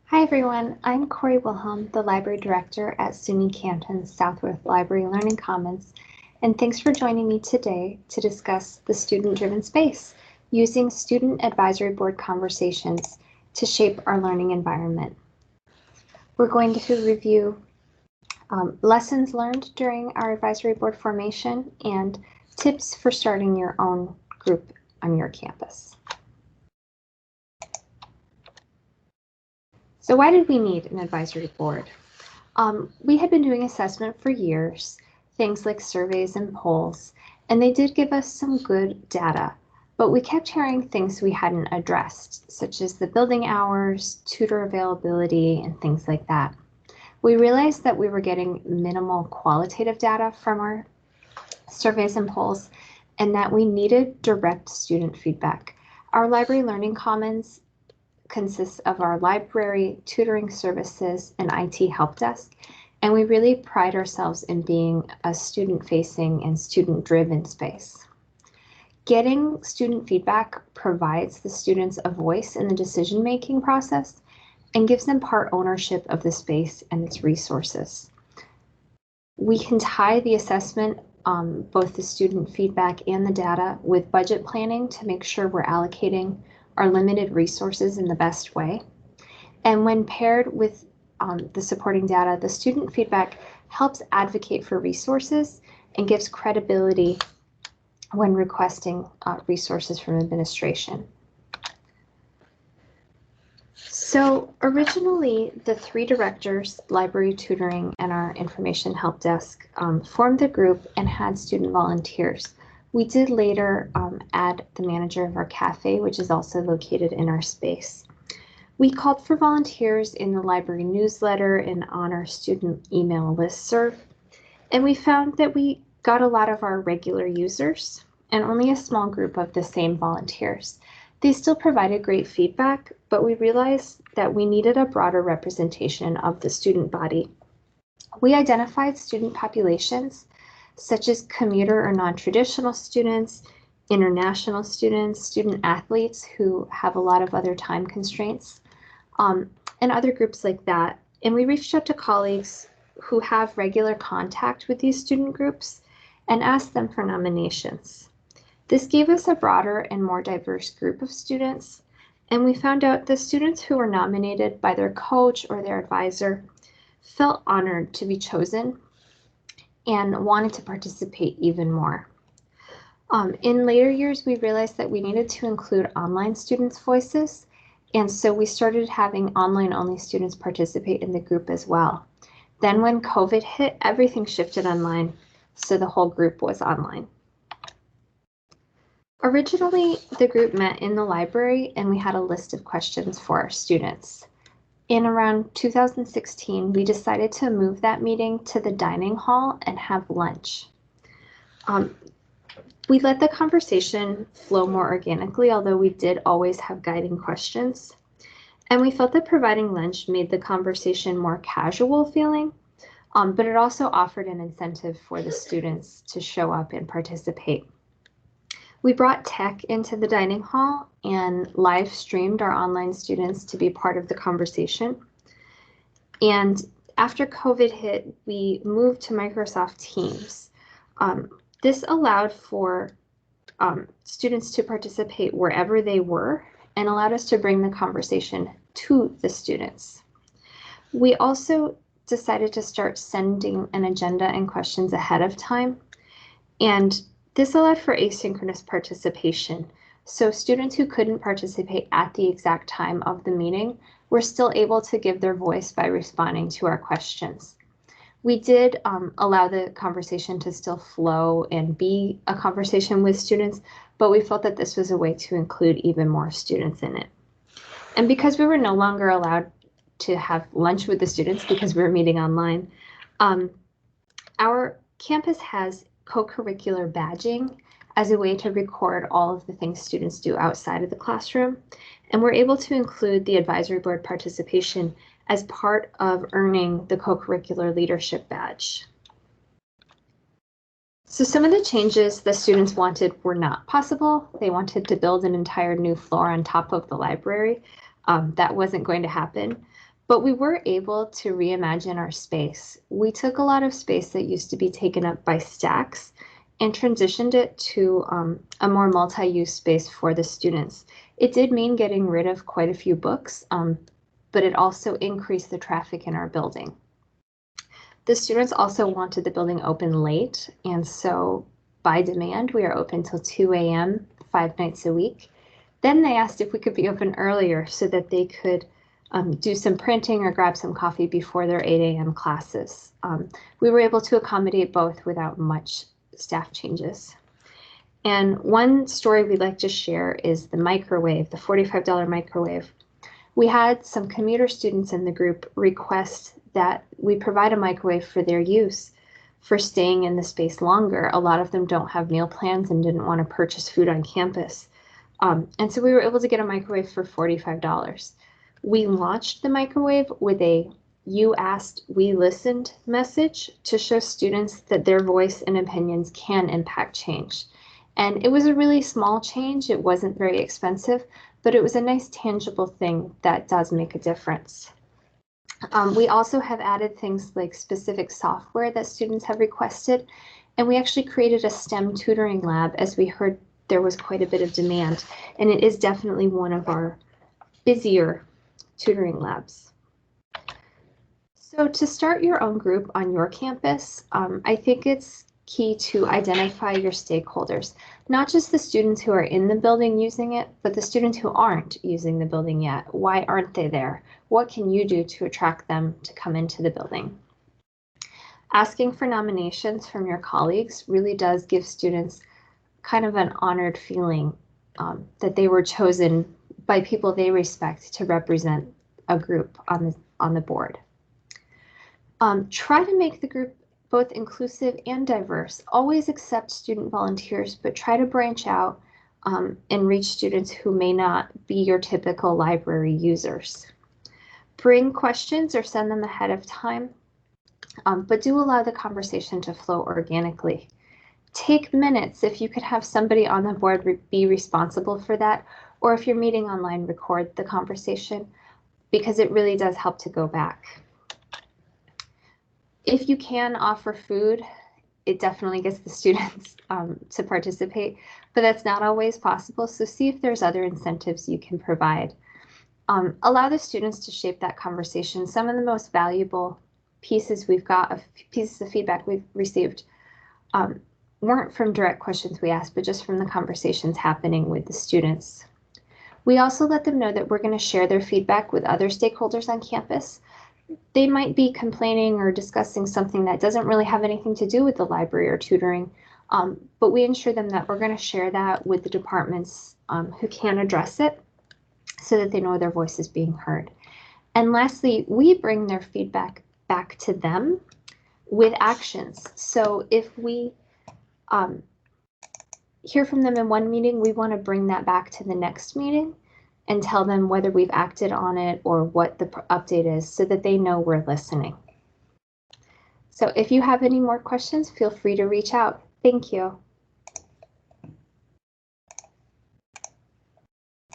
Hi everyone, I'm Cori Wilhelm, the Library Director at SUNY Canton's Southworth Library Learning Commons, and thanks for joining me today to discuss the student-driven space, using Student Advisory Board conversations to shape our learning environment. We're going to review lessons learned during our Advisory Board formation and tips for starting your own group on your campus. So why did we need an advisory board? We had been doing assessment for years, things like surveys and polls, and they did give us some good data, but we kept hearing things we hadn't addressed, such as the building hours, tutor availability, and things like that. We realized that we were getting minimal qualitative data from our surveys and polls, and that we needed direct student feedback. Our library learning commons consists of our library, tutoring services, and IT help desk, and we really pride ourselves in being a student-facing and student-driven space. Getting student feedback provides the students a voice in the decision-making process and gives them part ownership of the space and its resources. We can tie the assessment, both the student feedback and the data, with budget planning to make sure we're allocating our limited resources in the best way. And when paired with the supporting data, the student feedback helps advocate for resources and gives credibility when requesting resources from administration. So originally, the three directors, library tutoring, and our information help desk formed the group and had student volunteers. We did later add the manager of our cafe, which is also located in our space. We called for volunteers in the library newsletter and on our student email listserv, and we found that we got a lot of our regular users and only a small group of the same volunteers. They still provided great feedback, but we realized that we needed a broader representation of the student body. We identified student populations such as commuter or non-traditional students, international students, student athletes who have a lot of other time constraints, and other groups like that. And we reached out to colleagues who have regular contact with these student groups and asked them for nominations. This gave us a broader and more diverse group of students, and we found out the students who were nominated by their coach or their advisor felt honored to be chosen and wanted to participate even more. In later years, we realized that we needed to include online students' voices, and so we started having online-only students participate in the group as well. Then when COVID hit, everything shifted online, so the whole group was online. Originally, the group met in the library, and we had a list of questions for our students. In around 2016, we decided to move that meeting to the dining hall and have lunch. We let the conversation flow more organically, although we did always have guiding questions. And we felt that providing lunch made the conversation more casual feeling, but it also offered an incentive for the students to show up and participate. We brought tech into the dining hall and live streamed our online students to be part of the conversation. And after COVID hit, we moved to Microsoft Teams. This allowed for students to participate wherever they were and allowed us to bring the conversation to the students. We also decided to start sending an agenda and questions ahead of time, and this allowed for asynchronous participation. So students who couldn't participate at the exact time of the meeting were still able to give their voice by responding to our questions. We did allow the conversation to still flow and be a conversation with students, but we felt that this was a way to include even more students in it. And because we were no longer allowed to have lunch with the students because we were meeting online, our campus has co-curricular badging as a way to record all of the things students do outside of the classroom. And we're able to include the advisory board participation as part of earning the co-curricular leadership badge. So some of the changes the students wanted were not possible. They wanted to build an entire new floor on top of the library. That wasn't going to happen. But we were able to reimagine our space. We took a lot of space that used to be taken up by stacks and transitioned it to a more multi-use space for the students. It did mean getting rid of quite a few books, but it also increased the traffic in our building. The students also wanted the building open late, and so by demand, we are open till 2 a.m. 5 nights a week. Then they asked if we could be open earlier so that they could do some printing or grab some coffee before their 8 a.m. classes. We were able to accommodate both without much staff changes. And one story we'd like to share is the microwave, the $45 microwave. We had some commuter students in the group request that we provide a microwave for their use for staying in the space longer. A lot of them don't have meal plans and didn't want to purchase food on campus. And so we were able to get a microwave for $45. We launched the microwave with a "you asked, we listened" message to show students that their voice and opinions can impact change. And it was a really small change. It wasn't very expensive, but it was a nice tangible thing that does make a difference. We also have added things like specific software that students have requested, and we actually created a STEM tutoring lab as we heard there was quite a bit of demand, and it is definitely one of our busier tutoring labs. So to start your own group on your campus, I think it's key to identify your stakeholders, not just the students who are in the building using it, but the students who aren't using the building yet. Why aren't they there? What can you do to attract them to come into the building? Asking for nominations from your colleagues really does give students kind of an honored feeling that they were chosen by people they respect to represent a group on the board. Try to make the group both inclusive and diverse. Always accept student volunteers, but try to branch out and reach students who may not be your typical library users. Bring questions or send them ahead of time, but do allow the conversation to flow organically. Take minutes if you could have somebody on the board be responsible for that, or if you're meeting online, record the conversation, because it really does help to go back. If you can offer food, it definitely gets the students to participate, but that's not always possible. So see if there's other incentives you can provide. Allow the students to shape that conversation. Some of the most valuable pieces of feedback we've received weren't from direct questions we asked, but just from the conversations happening with the students. We also let them know that we're going to share their feedback with other stakeholders on campus. They might be complaining or discussing something that doesn't really have anything to do with the library or tutoring, but we ensure them that we're going to share that with the departments who can address it so that they know their voice is being heard. And lastly, we bring their feedback back to them with actions. So if we hear from them in one meeting, we want to bring that back to the next meeting and tell them whether we've acted on it or what the update is so that they know we're listening. So if you have any more questions, feel free to reach out. Thank you.